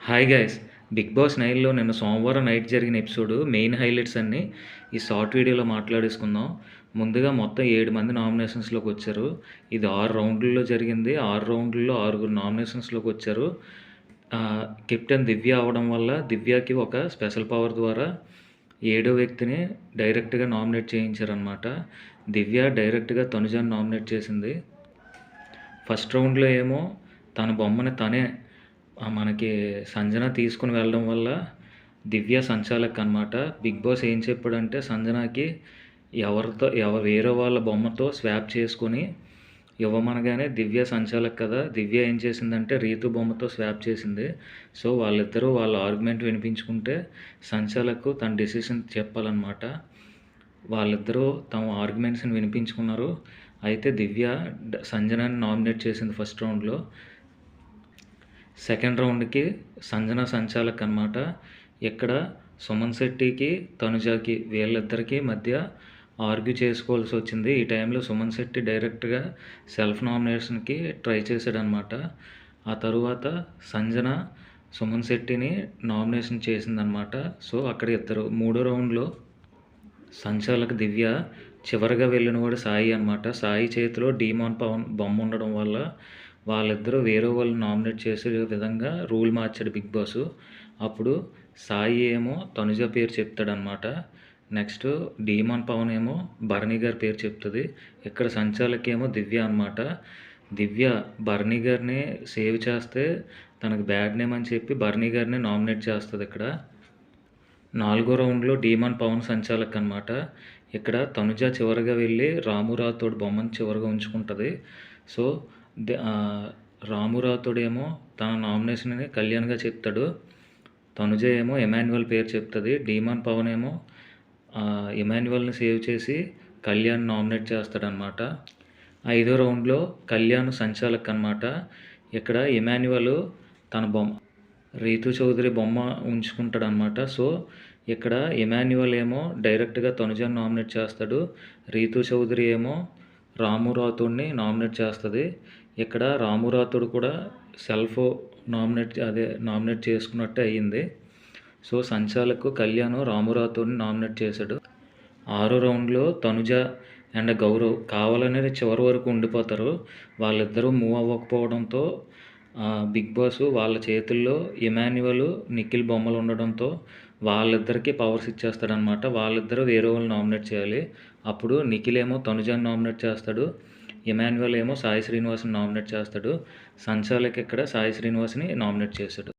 Hi guys! 'Big boss 9లో' నిన్న సోమవారం night జరిగిన ఎపిసోడ్ మెయిన్ హైలైట్స్ అన్నీ ఈ షార్ట్ వీడియోలో మాట్లాడేసుకుందాం. ముందుగా మొత్తం 7 మంది నామినేషన్స్‌లోకి వచ్చారు. ఇది 6 రౌండ్‌ల్లో జరిగింది. 6 రౌండ్‌ల్లో 6గురు నామినేషన్స్‌లోకి వచ్చారు. కెప్టెన్ దివ్య అవ్వడం వల్ల దివ్యకి ఒక స్పెషల్ పవర్ ద్వారా ఏడో వ్యక్తిని డైరెక్ట్‌గా నామినేట్ చేయించారనమాట. దివ్య డైరెక్ట్‌గా తనుజని నామినేట్ చేసింది. ఫస్ట్ రౌండ్‌లో ఏమో తన బొమ్మని తనే మనకి సంజన తీసుకొని వెళ్ళడం వల్ల దివ్య సంచాలక్ అనమాట. బిగ్ బాస్ ఏం చెప్పాడంటే సంజనకి వేరే వాళ్ళ బొమ్మతో స్వాప్ చేసుకొని ఇవ్వమనగానే దివ్య సంచాలక్ కదా! దివ్య ఏం చేసిందంటే రీతు బొమ్మతో స్వాప్ చేసింది. సో వాళ్ళిద్దరూ వాళ్ళ ఆర్గ్యుమెంట్ వినిపించుకుంటే సంచాలక్ తన డెసిషన్ చెప్పాలన్నమాట. వాళ్ళిద్దరూ తమ ఆర్గ్యుమెంట్స్ని వినిపించుకున్నారు. అయితే దివ్య సంజనని నామినేట్ చేసింది ఫస్ట్ రౌండ్లో. సెకండ్ రౌండ్కి సంజన సంచాలక్ అనమాట. ఇక్కడ సుమన్ శెట్టికి తనుజకి వీళ్ళిద్దరికీ మధ్య ఆర్గ్యూ చేసుకోవాల్సి వచ్చింది. ఈ టైంలో సుమన్ శెట్టి డైరెక్ట్గా సెల్ఫ్ నామినేషన్కి ట్రై చేశాడనమాట. ఆ తరువాత సంజన సుమన్ శెట్టిని నామినేషన్ చేసిందనమాట. సో అక్కడ ఇద్దరు మూడో రౌండ్లో సంచాలక్ దివ్య చివరిగా వెళ్ళినవాడు సాయి అనమాట. సాయి చేతిలో డీమాన్ పవన్ బొమ్మ ఉండడం వల్ల వాళ్ళిద్దరూ వేరే వాళ్ళు నామినేట్ చేసే విధంగా రూల్ మార్చాడు బిగ్ బాస్. అప్పుడు సాయి ఏమో తనుజ పేరు చెప్తాడనమాట. నెక్స్ట్ డీమాన్ పవన్ ఏమో భరణి గారి పేరు చెప్తుంది. ఇక్కడ సంచాలక్ ఏమో దివ్య అనమాట. దివ్య భరణి గారిని సేవ్ చేస్తే తనకు బ్యాడ్ నేమ్ అని చెప్పి భరణి గారిని నామినేట్ చేస్తుంది. ఇక్కడ 4గో రౌండ్లో డీమాన్ పవన్ సంచాలక్ అనమాట. ఇక్కడ తనుజ చివరిగా వెళ్ళి రాము రాథోడ్ బొమ్మను చివరిగా ఉంచుకుంటుంది. సో రాము రాథోడ్ ఏమో తన నామినేషన్ని కళ్యాణ్గా చెప్తాడు. తనుజ ఏమో ఎమాన్యువల్ పేరు చెప్తుంది. డీమాన్ పవన్ ఏమో ఎమాన్యువల్ని సేవ్ చేసి కళ్యాణ్ నామినేట్ చేస్తాడనమాట. 5వ రౌండ్లో కళ్యాణ్ సంచాలక్ అనమాట. ఇక్కడ ఎమాన్యువల్ తన బొమ్మ రీతు చౌదరి బొమ్మ ఉంచుకుంటాడనమాట. సో ఇక్కడ ఎమాన్యువల్ ఏమో డైరెక్ట్గా తనుజని నామినేట్ చేస్తాడు. రీతు చౌదరి ఏమో రాము రాథోడ్ని నామినేట్ చేస్తుంది. ఇక్కడ రాము రాథోడ్ కూడా సెల్ఫ్ నామినేట్ చేసుకున్నట్టే అయ్యింది. సో సంచాలక్ కళ్యాణ్ రాము రాథోడ్ని నామినేట్ చేశాడు. 6వ రౌండ్లో తనుజ అండ్ గౌరవ్ కావాలనేది చివరి వరకు ఉండిపోతారు. వాళ్ళిద్దరూ మూవ్ అవ్వకపోవడంతో బిగ్ బాస్ వాళ్ళ చేతుల్లో ఎమాన్యువల్ నిఖిల్ బొమ్మలు ఉండడంతో వాళ్ళిద్దరికీ పవర్స్ ఇచ్చేస్తాడనమాట. వాళ్ళిద్దరూ వేరే వాళ్ళు నామినేట్ చేయాలి. అప్పుడు నిఖిల్ ఏమో తనుజని నామినేట్ చేస్తాడు. ఎమాన్యువల్ ఏమో సాయి శ్రీనివాస్ని నామినేట్ చేస్తాడు. సంచాలక్ ఇక్కడ సాయి శ్రీనివాస్ని నామినేట్ చేశాడు.